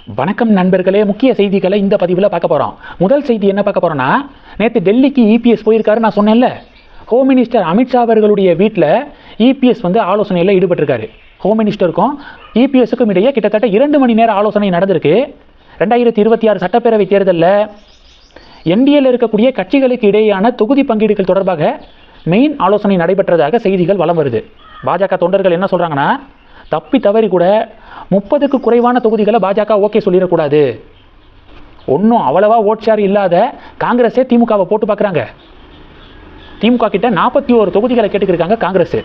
வணக்கம் நண்பர்களே, முக்கிய செய்திகளை இந்த பதிவில் பார்க்க போகிறோம். முதல் செய்தி என்ன பார்க்க போகிறோன்னா, நேற்று டெல்லிக்கு இபிஎஸ் போயிருக்காரு. நான் சொன்னேன்ல, ஹோம் மினிஸ்டர் அமித்ஷா அவர்களுடைய வீட்டில் இபிஎஸ் ஆலோசனையில் ஈடுபட்டிருக்காரு. ஹோம் மினிஸ்டருக்கும் இபிஎஸ்க்கும் இடையே கிட்டத்தட்ட 2 மணி நேர ஆலோசனை நடந்திருக்கு. 2026 சட்டப்பேரவை தேர்தலில் என்டிஏல இருக்கக்கூடிய கட்சிகளுக்கு இடையேயான தொகுதி பங்கீடுகள் தொடர்பாக மெயின் ஆலோசனை நடைபெற்றதாக செய்திகள் வலம் வருது. பாஜக தொண்டர்கள் என்ன சொல்கிறாங்கன்னா, தப்பி தவறி கூட 30க்கு குறைவான தொகுதிகளை பாஜக ஓகே சொல்லிடக்கூடாது. ஒன்றும் அவ்வளவா ஓட் ஷேர் இல்லாத காங்கிரஸே திமுகவை போட்டு பார்க்குறாங்க. திமுக கிட்ட 41 தொகுதிகளை கேட்டுக்கிருக்காங்க காங்கிரஸ்.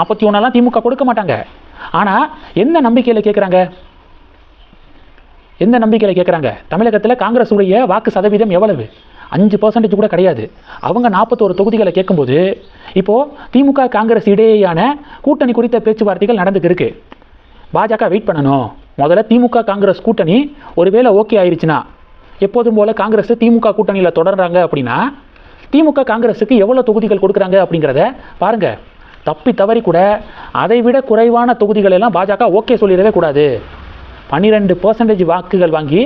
41 திமுக கொடுக்க மாட்டாங்க. ஆனால் எந்த நம்பிக்கையில் கேட்குறாங்க? தமிழகத்தில் காங்கிரஸ் உடைய வாக்கு சதவீதம் எவ்வளவு? 5% கூட கிடையாது. அவங்க 41 தொகுதிகளை கேட்கும்போது இப்போது திமுக காங்கிரஸ் இடையேயான கூட்டணி குறித்த பேச்சுவார்த்தைகள் நடந்துருக்கு. பாஜக வெயிட் பண்ணணும். முதல்ல திமுக காங்கிரஸ் கூட்டணி ஒருவேளை ஓகே ஆயிடுச்சுன்னா, எப்போதும் போல் காங்கிரஸ் திமுக கூட்டணியில் தொடர்றாங்க அப்படின்னா திமுக காங்கிரஸுக்கு எவ்வளோ தொகுதிகள் கொடுக்குறாங்க அப்படிங்கிறத பாருங்கள். தப்பி தவறி கூட அதை விட குறைவான தொகுதிகள் எல்லாம் பாஜக ஓகே சொல்லிடவே கூடாது. 12% வாக்குகள் வாங்கி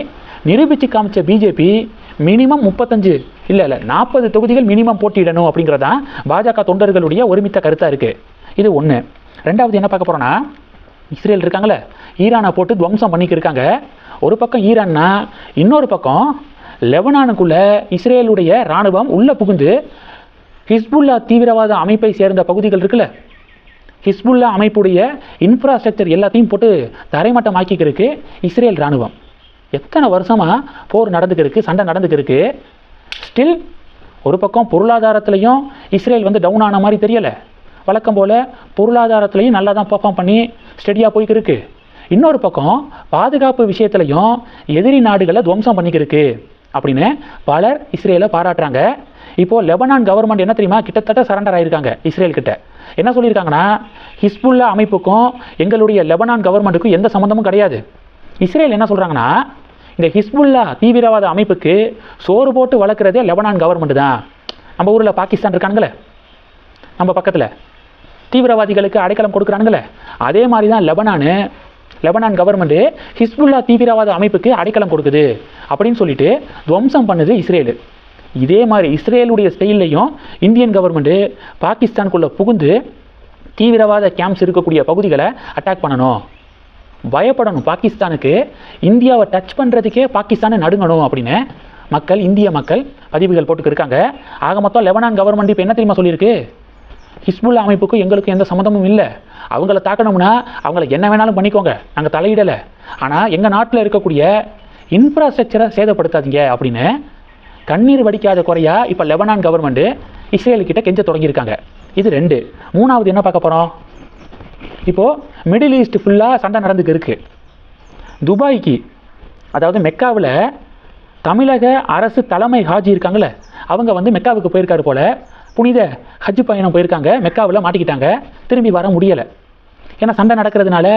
நிரூபித்து காமிச்ச பிஜேபி மினிமம் 40 தொகுதிகள் மினிமம் போட்டியிடணும் அப்படிங்கிறதான் பாஜக தொண்டர்களுடைய ஒருமித்த கருத்தாக இருக்குது. இது ஒன்று. ரெண்டாவது என்ன பார்க்க போகிறோன்னா, இஸ்ரேல் இருக்காங்களே, ஈரானை போட்டு துவம்சம் பண்ணிக்கிருக்காங்க. ஒரு பக்கம் ஈரான்னா, இன்னொரு பக்கம் லெபனானுக்குள்ளே இஸ்ரேலுடைய இராணுவம் உள்ளே புகுந்து ஹிஸ்புல்லா தீவிரவாத அமைப்பை சேர்ந்த பகுதிகள் இருக்குல்ல, ஹிஸ்புல்லா அமைப்புடைய இன்ஃப்ராஸ்ட்ரக்சர் எல்லாத்தையும் போட்டு தரைமட்டமாக்கிக்கிறதுக்கு இஸ்ரேல் இராணுவம். எத்தனை வருஷமாக போர் நடந்துக்கிருக்கு, சண்டை நடந்துக்கிருக்கு. ஸ்டில் ஒரு பக்கம் பொருளாதாரத்துலேயும் இஸ்ரேல் டவுன் ஆன மாதிரி தெரியலை. வழக்கம் போல் பொருளாதாரத்துலேயும் நல்லா தான் பெர்ஃபார்ம் பண்ணி ஸ்டெடியாக போய்க்கிருக்கு. இன்னொரு பக்கம் பாதுகாப்பு விஷயத்துலையும் எதிரி நாடுகளை துவம்சம் பண்ணிக்கிருக்கு அப்படின்னு பலர் இஸ்ரேலை பாராட்டுறாங்க. இப்போது லெபனான் கவர்மெண்ட் என்ன தெரியுமா, கிட்டத்தட்ட சரண்டர் ஆகியிருக்காங்க இஸ்ரேல் கிட்ட. என்ன சொல்லியிருக்காங்கன்னா, ஹிஸ்புல்லா அமைப்புக்கும் எங்களுடைய லெபனான் கவர்மெண்ட்டுக்கும் எந்த சம்மந்தமும் கிடையாது. இஸ்ரேல் என்ன சொல்கிறாங்கன்னா, இந்த ஹிஸ்புல்லா தீவிரவாத அமைப்புக்கு சோறு போட்டு வளர்க்குறதே லெபனான் கவர்மெண்ட் தான். நம்ம ஊரில் பாகிஸ்தான் இருக்கானுங்களே, நம்ம பக்கத்தில் தீவிரவாதிகளுக்கு அடைக்கலம் கொடுக்குறானுங்களே, அதே மாதிரி தான் லெபனான் கவர்மெண்ட்டு ஹிஸ்புல்லா தீவிரவாத அமைப்புக்கு அடைக்கலம் கொடுக்குது அப்படின்னு சொல்லிட்டு துவம்சம் பண்ணுது இஸ்ரேலு. இதே மாதிரி இஸ்ரேலுடைய ஸ்டைல்லையும் இந்தியன் கவர்மெண்ட்டு பாகிஸ்தானுக்குள்ளே புகுந்து தீவிரவாத கேம்ப்ஸ் இருக்கக்கூடிய பகுதிகளை அட்டாக் பண்ணணும், பயப்படணும். பாகிஸ்தானுக்கு இந்தியாவை டச் பண்ணுறதுக்கே பாகிஸ்தானை நடுங்கணும் அப்படின்னு இந்திய மக்கள் பதிவுகள் போட்டுக்கு இருக்காங்க. ஆக மொத்தம் லெபனான் கவர்மெண்ட் இப்போ என்ன தெரியுமா சொல்லியிருக்கு, ஹிஸ்புல்லா அமைப்புக்கும் எங்களுக்கும் எந்த சம்மந்தமும் இல்லை. அவங்கள தாக்கணும்னா அவங்கள என்ன வேணாலும் பண்ணிக்கோங்க, நாங்கள் தலையிடலை. ஆனால் எங்கள் நாட்டில் இருக்கக்கூடிய இன்ஃப்ராஸ்ட்ரக்சரை சேதப்படுத்தாதீங்க அப்படின்னு கண்ணீர் வடிக்காத குறையா இப்போ லெபனான் கவர்மெண்ட்டு இஸ்ரேலுக்கிட்ட கெஞ்ச தொடங்கியிருக்காங்க. இது 2. மூணாவது என்ன பார்க்க போகிறோம், இப்போது மிடில் ஈஸ்ட் ஃபுல்லாக சண்டை நடந்துக்கு இருக்குது. துபாய்க்கு, அதாவது மெக்காவில் தமிழக அரசு தலைமை ஹாஜி இருக்காங்களே, அவங்க மெக்காவுக்கு போயிருக்காரு போல். புனித ஹஜ் பயணம் போயிருக்காங்க, மெக்காவில் மாட்டிக்கிட்டாங்க, திரும்பி வர முடியலை. ஏன்னா சண்டை நடக்கிறதுனால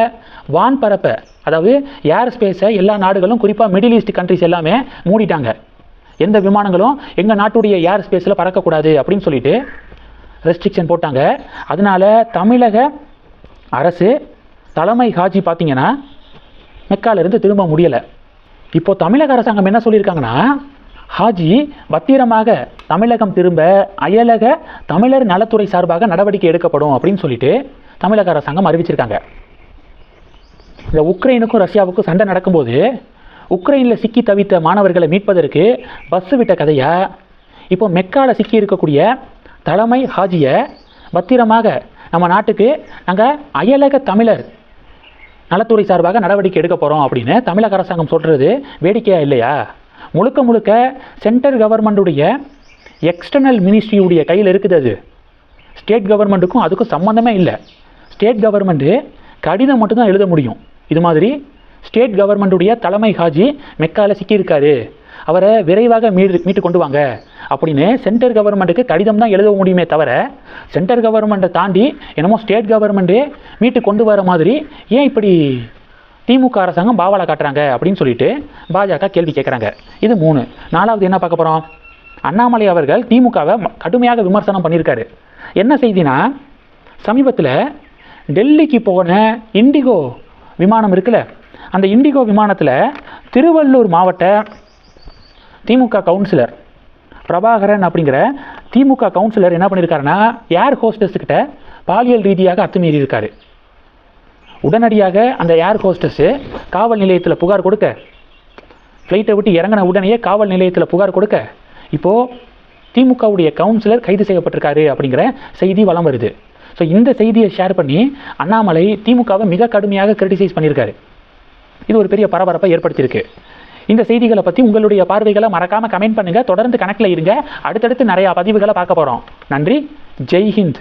வான்பரப்பை, அதாவது ஏர் ஸ்பேஸை எல்லா நாடுகளும் குறிப்பாக மிடில் ஈஸ்ட் கண்ட்ரிஸ் எல்லாமே மூடிட்டாங்க. எந்த விமானங்களும் எங்கள் நாட்டுடைய ஏர் ஸ்பேஸில் பறக்கக்கூடாது அப்படின்னு சொல்லிட்டு ரெஸ்ட்ரிக்ஷன் போட்டாங்க. அதனால தமிழக அரசு தலைமை ஹாஜி பார்த்திங்கன்னா மெக்காலிருந்து திரும்ப முடியலை. இப்போது தமிழக அரசாங்கம் என்ன சொல்லியிருக்காங்கன்னா, ஹாஜி பத்திரமாக தமிழகம் திரும்ப அயலக தமிழர் நலத்துறை சார்பாக நடவடிக்கை எடுக்கப்படும் அப்படின்னு சொல்லிட்டு தமிழக அரசாங்கம் அறிவிச்சிருக்காங்க. இந்த உக்ரைனுக்கும் ரஷ்யாவுக்கும் சண்டை நடக்கும்போது உக்ரைனில் சிக்கி தவித்த மாணவர்களை மீட்பதற்கு பஸ் விட்ட கதையா, இப்போ மெக்காவில் சிக்கி இருக்கக்கூடிய தலைமை ஹாஜியை பத்திரமாக நம்ம நாட்டுக்கு நாங்கள் அயலக தமிழர் நலத்துறை சார்பாக நடவடிக்கை எடுக்க போகிறோம் அப்படின்னு தமிழக அரசாங்கம் சொல்கிறது வேடிக்கையாக இல்லையா? முழுக்க சென்ட்ரல் கவர்மெண்ட்டுடைய எக்ஸ்டர்னல் மினிஸ்ட்ரியுடைய கையில் இருக்குது. அது ஸ்டேட் கவர்மெண்ட்டுக்கும் அதுக்கும் சம்மந்தமே இல்லை. ஸ்டேட் கவர்மெண்ட்டு கடிதம் மட்டும்தான் எழுத முடியும். இது மாதிரி ஸ்டேட் கவர்மெண்ட்டுடைய தலைமை ஹாஜி மெக்காவில் சிக்கியிருக்காரு, அவரை விரைவாக மீட்டு கொண்டு வாங்க அப்படின்னு சென்ட்ரல் கவர்மெண்ட்டுக்கு கடிதம் தான் எழுத முடியுமே தவிர, சென்ட்ரல் கவர்மெண்ட்டை தாண்டி என்னமோ ஸ்டேட் கவர்மெண்ட்டு மீட்டு கொண்டு வர மாதிரி ஏன் இப்படி திமுக அரசாங்கம் பாவாலை காட்டுறாங்க அப்படின்னு சொல்லிட்டு பாஜக கேள்வி கேட்குறாங்க. இது 3. 4வது என்ன பார்க்க போகிறோம், அண்ணாமலை அவர்கள் திமுகவை கடுமையாக விமர்சனம் பண்ணியிருக்காரு. என்ன செய்தினா, சமீபத்தில் டெல்லிக்கு போன இண்டிகோ விமானம் இருக்குல்ல, அந்த இண்டிகோ விமானத்தில் திருவள்ளூர் மாவட்ட திமுக கவுன்சிலர் பிரபாகரன் அப்படிங்கிற திமுக கவுன்சிலர் என்ன பண்ணியிருக்காருன்னா ஏர் ஹோஸ்டஸ்கிட்ட பாலியல் ரீதியாக அத்துமீறி இருக்காரு. உடனடியாக அந்த ஏர் ஹோஸ்டஸ் காவல் நிலையத்தில் புகார் கொடுக்க, ஃப்ளைட்டை விட்டு இறங்கின உடனே காவல் நிலையத்தில் புகார் கொடுக்க, இப்போது திமுகவுடைய கவுன்சிலர் கைது செய்யப்பட்டிருக்காரு அப்படிங்கிற செய்தி வலம் வருது. ஸோ இந்த செய்தியை ஷேர் பண்ணி அண்ணாமலை திமுகவை மிக கடுமையாக கிரிட்டிசைஸ் பண்ணியிருக்காரு. இது ஒரு பெரிய பரபரப்பை ஏற்படுத்தியிருக்கு. இந்த செய்திகளை பற்றி உங்களுடைய பார்வைகளை மறக்காமல் கமெண்ட் பண்ணுங்கள். தொடர்ந்து கணக்கில் இருங்க. அடுத்தடுத்து நிறையா பதிவுகளை பார்க்க போகிறோம். நன்றி. ஜெய் ஹிந்த்.